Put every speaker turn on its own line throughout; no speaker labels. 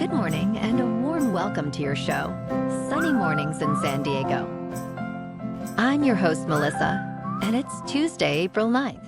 Good morning and a warm welcome to your show, Sunny Mornings in San Diego. I'm your host, Melissa, and it's Tuesday, April 9th.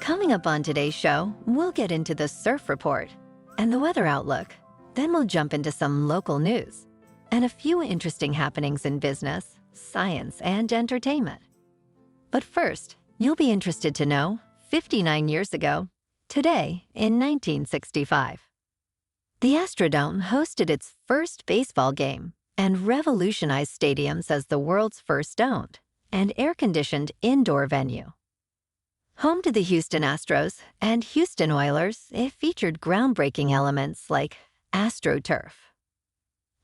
Coming up on today's show, we'll get into the surf report and the weather outlook. Then we'll jump into some local news and a few interesting happenings in business, science, and entertainment. But first, you'll be interested to know, 59 years ago, today in 1965, the Astrodome hosted its first baseball game and revolutionized stadiums as the world's first owned and air-conditioned indoor venue. Home to the Houston Astros and Houston Oilers, it featured groundbreaking elements like AstroTurf.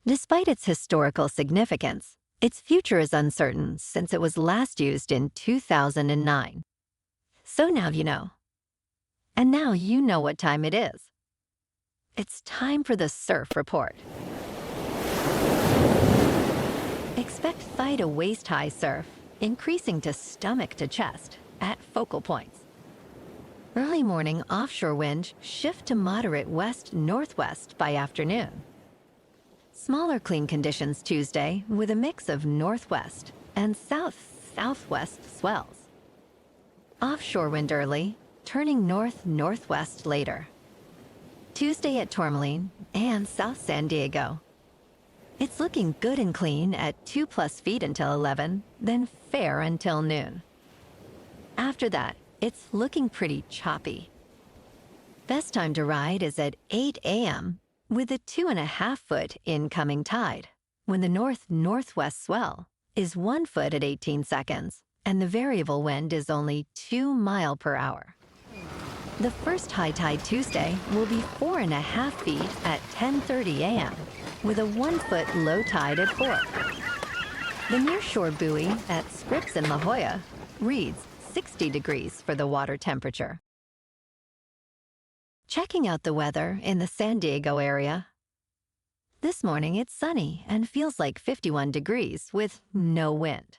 Despite its historical significance, its future is uncertain since it was last used in 2009. So now you know. And now you know what time it is. It's time for the surf report. Expect thigh to waist-high surf, increasing to stomach to chest at focal points. Early morning offshore winds shift to moderate west-northwest by afternoon. Smaller clean conditions Tuesday with a mix of northwest and south-southwest swells. Offshore wind early, turning north-northwest later. Tuesday at Tourmaline and South San Diego. It's looking good and clean at 2+ feet until 11, then fair until noon. After that, it's looking pretty choppy. Best time to ride is at 8 a.m. with a 2.5-foot incoming tide, when the north-northwest swell is 1 foot at 18 seconds, and the variable wind is only 2 miles per hour. The first high tide Tuesday will be 4.5 feet at 10:30 a.m., with a 1-foot low tide at 4. The nearshore buoy at Scripps in La Jolla reads 60 degrees for the water temperature. Checking out the weather in the San Diego area. This morning it's sunny and feels like 51 degrees with no wind.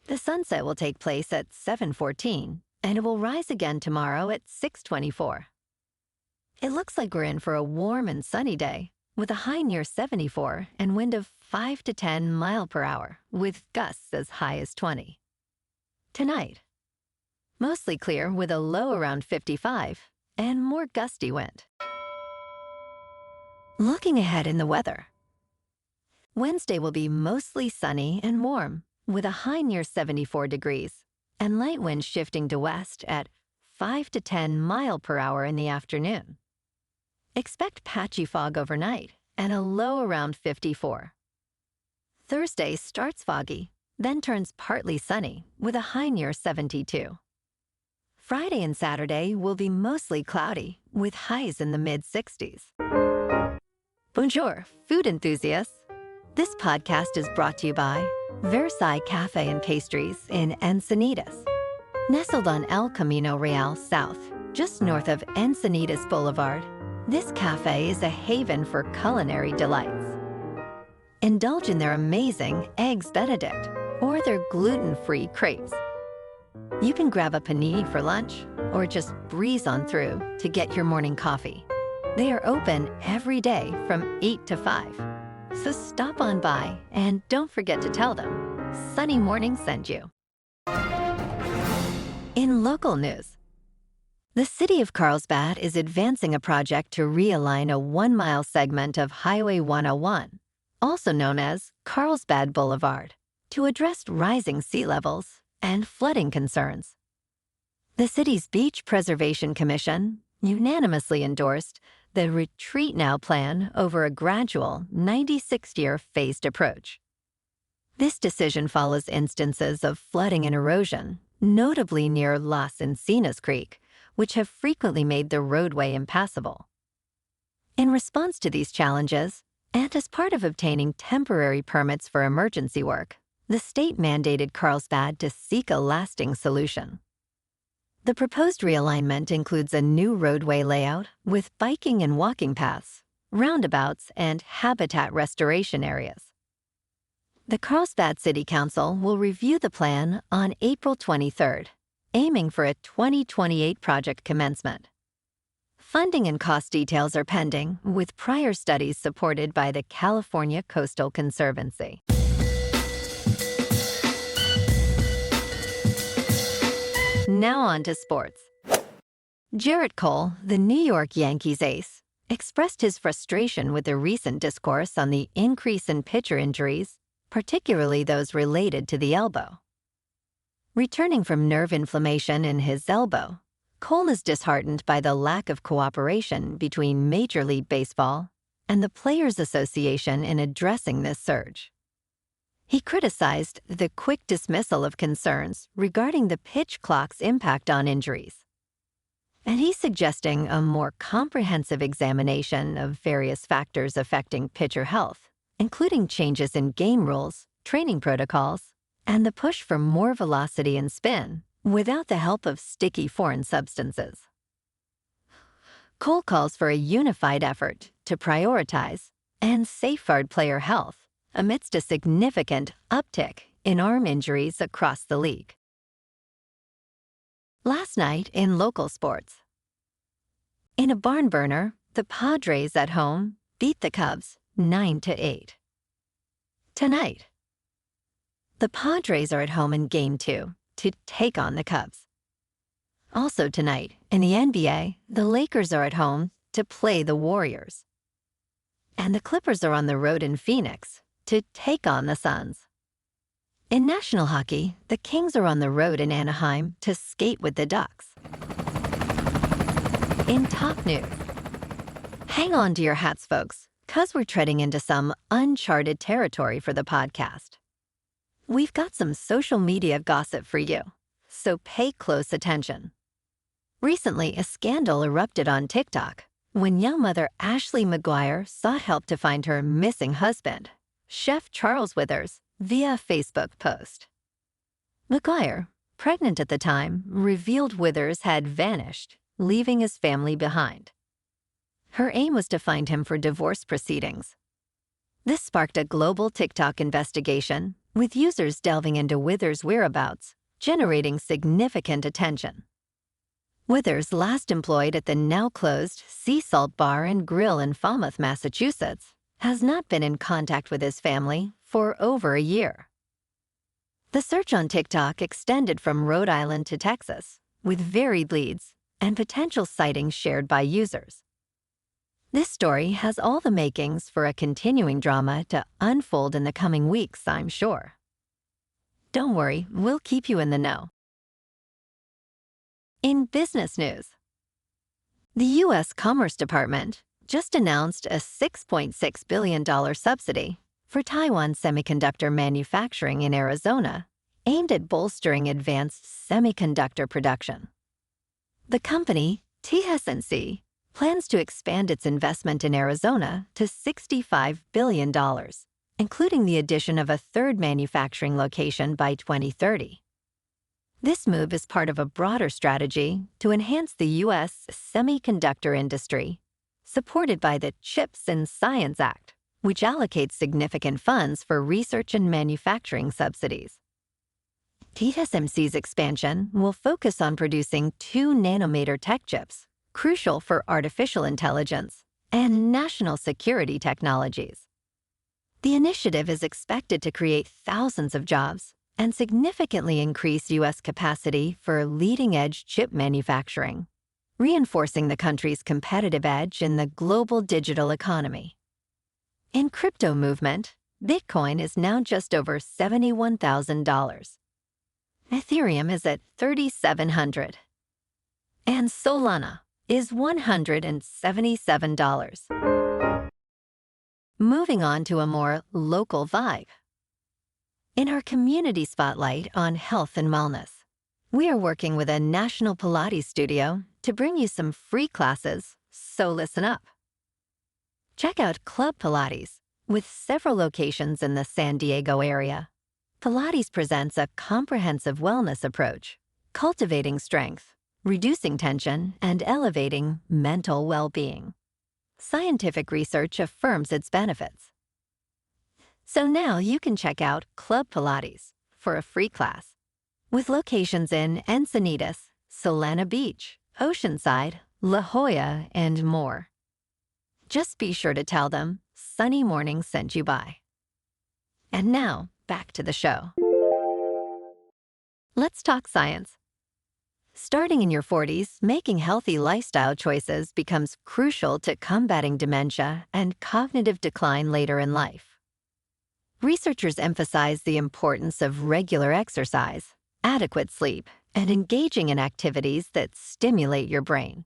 The sunset will take place at 7:14. And it will rise again tomorrow at 6:24. It looks like we're in for a warm and sunny day, with a high near 74 and wind of 5 to 10 miles per hour, with gusts as high as 20. Tonight, mostly clear with a low around 55 and more gusty wind. Looking ahead in the weather. Wednesday will be mostly sunny and warm, with a high near 74 degrees. And light winds shifting to west at 5 to 10 miles per hour in the afternoon. Expect patchy fog overnight and a low around 54. Thursday starts foggy, then turns partly sunny with a high near 72. Friday and Saturday will be mostly cloudy with highs in the mid-60s. Bonjour, food enthusiasts. This podcast is brought to you by Versailles Cafe and Pastries in Encinitas. Nestled on El Camino Real South, just north of Encinitas Boulevard, this cafe is a haven for culinary delights. Indulge in their amazing Eggs Benedict or their gluten-free crepes. You can grab a panini for lunch or just breeze on through to get your morning coffee. They are open every day from 8 to 5. So stop on by and don't forget to tell them Sunny Morning sent you. In local news, the city of Carlsbad is advancing a project to realign a 1-mile segment of Highway 101, also known as Carlsbad Boulevard, to address rising sea levels and flooding concerns. The city's Beach Preservation Commission unanimously endorsed the Retreat Now plan over a gradual 96-year phased approach. This decision follows instances of flooding and erosion, notably near Las Encinas Creek, which have frequently made the roadway impassable. In response to these challenges, and as part of obtaining temporary permits for emergency work, the state mandated Carlsbad to seek a lasting solution. The proposed realignment includes a new roadway layout with biking and walking paths, roundabouts, and habitat restoration areas. The Carlsbad City Council will review the plan on April 23rd, aiming for a 2028 project commencement. Funding and cost details are pending, with prior studies supported by the California Coastal Conservancy. Now on to sports. Gerrit Cole, the New York Yankees ace, expressed his frustration with the recent discourse on the increase in pitcher injuries, particularly those related to the elbow. Returning from nerve inflammation in his elbow, Cole is disheartened by the lack of cooperation between Major League Baseball and the Players Association in addressing this surge. He criticized the quick dismissal of concerns regarding the pitch clock's impact on injuries. And he's suggesting a more comprehensive examination of various factors affecting pitcher health, including changes in game rules, training protocols, and the push for more velocity and spin without the help of sticky foreign substances. Cole calls for a unified effort to prioritize and safeguard player health amidst a significant uptick in arm injuries across the league. Last night in local sports. In a barn burner, the Padres at home beat the Cubs 9-8. Tonight, the Padres are at home in Game 2 to take on the Cubs. Also tonight, in the NBA, the Lakers are at home to play the Warriors. And the Clippers are on the road in Phoenix to take on the Suns. In national hockey, the Kings are on the road in Anaheim to skate with the Ducks. In top news, hang on to your hats, folks, because we're treading into some uncharted territory for the podcast. We've got some social media gossip for you, so pay close attention. Recently, a scandal erupted on TikTok when young mother Ashley McGuire sought help to find her missing husband, Chef Charles Withers, via a Facebook post. McGuire, pregnant at the time, revealed Withers had vanished, leaving his family behind. Her aim was to find him for divorce proceedings. This sparked a global TikTok investigation, with users delving into Withers' whereabouts, generating significant attention. Withers, last employed at the now-closed Sea Salt Bar and Grill in Falmouth, Massachusetts, has not been in contact with his family for over a year. The search on TikTok extended from Rhode Island to Texas, with varied leads and potential sightings shared by users. This story has all the makings for a continuing drama to unfold in the coming weeks, I'm sure. Don't worry, we'll keep you in the know. In business news, the U.S. Commerce Department just announced a $6.6 billion subsidy for Taiwan semiconductor manufacturing in Arizona, aimed at bolstering advanced semiconductor production. The company, TSMC, plans to expand its investment in Arizona to $65 billion, including the addition of a third manufacturing location by 2030. This move is part of a broader strategy to enhance the U.S. semiconductor industry, supported by the CHIPS and Science Act, which allocates significant funds for research and manufacturing subsidies. TSMC's expansion will focus on producing 2-nanometer tech chips, crucial for artificial intelligence and national security technologies. The initiative is expected to create thousands of jobs and significantly increase U.S. capacity for leading-edge chip manufacturing, reinforcing the country's competitive edge in the global digital economy. In crypto movement, Bitcoin is now just over $71,000. Ethereum is at $3,700. And Solana is $177. Moving on to a more local vibe. In our community spotlight on health and wellness, we are working with a national Pilates studio to bring you some free classes, so listen up. Check out Club Pilates, with several locations in the San Diego area. Pilates presents a comprehensive wellness approach, cultivating strength, reducing tension, and elevating mental well-being. Scientific research affirms its benefits. So now you can check out Club Pilates for a free class, with locations in Encinitas, Solana Beach, Oceanside, La Jolla, and more. Just be sure to tell them Sunny Morning sent you by. And now, back to the show. Let's talk science. Starting in your 40s, making healthy lifestyle choices becomes crucial to combating dementia and cognitive decline later in life. Researchers emphasize the importance of regular exercise, adequate sleep, and engaging in activities that stimulate your brain.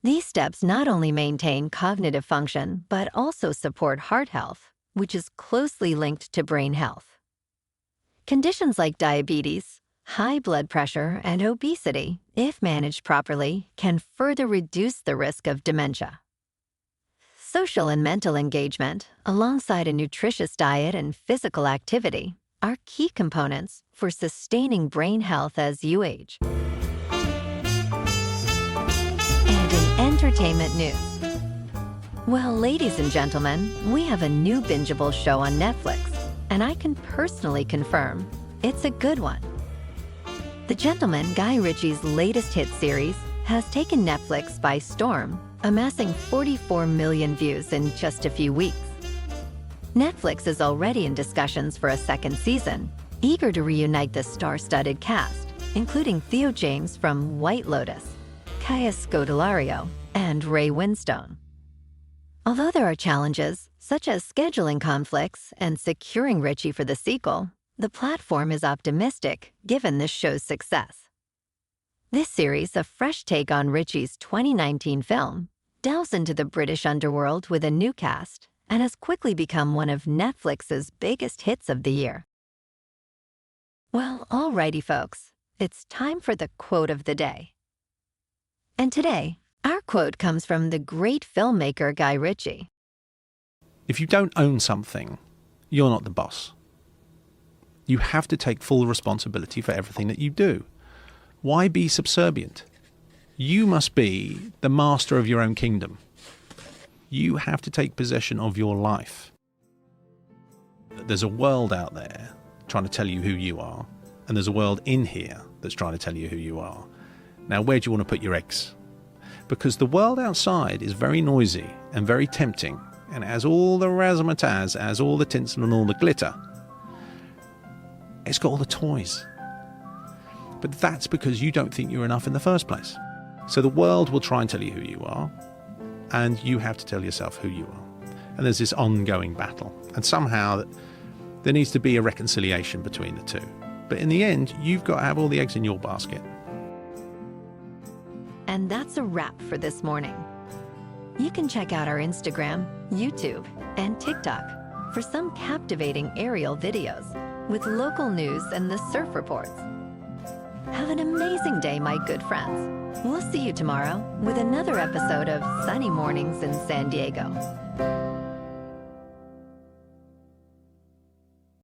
These steps not only maintain cognitive function, but also support heart health, which is closely linked to brain health. Conditions like diabetes, high blood pressure, and obesity, if managed properly, can further reduce the risk of dementia. Social and mental engagement, alongside a nutritious diet and physical activity, are key components for sustaining brain health as you age. And in entertainment news. Well, ladies and gentlemen, we have a new bingeable show on Netflix, and I can personally confirm it's a good one. The gentleman, Guy Ritchie's latest hit series, has taken Netflix by storm, amassing 44 million views in just a few weeks. Netflix is already in discussions for a second season, eager to reunite the star-studded cast, including Theo James from White Lotus, Kaya Scodelario, and Ray Winstone. Although there are challenges, such as scheduling conflicts and securing Ritchie for the sequel, the platform is optimistic given this show's success. This series, a fresh take on Ritchie's 2019 film, delves into the British underworld with a new cast and has quickly become one of Netflix's biggest hits of the year. Well, alrighty folks, it's time for the quote of the day. And today, our quote comes from the great filmmaker Guy Ritchie.
If you don't own something, you're not the boss. You have to take full responsibility for everything that you do. Why be subservient? You must be the master of your own kingdom. You have to take possession of your life. There's a world out there trying to tell you who you are, and there's a world in here that's trying to tell you who you are. Now, where do you want to put your eggs? Because the world outside is very noisy and very tempting, and it has all the razzmatazz, has all the tinsel and all the glitter. It's got all the toys. But that's because you don't think you're enough in the first place. So the world will try and tell you who you are, and you have to tell yourself who you are. And there's this ongoing battle. And somehow there needs to be a reconciliation between the two. But in the end, you've got to have all the eggs in your basket.
And that's a wrap for this morning. You can check out our Instagram, YouTube, and TikTok for some captivating aerial videos with local news and the surf reports. Have an amazing day, my good friends. We'll see you tomorrow with another episode of Sunny Mornings in San Diego.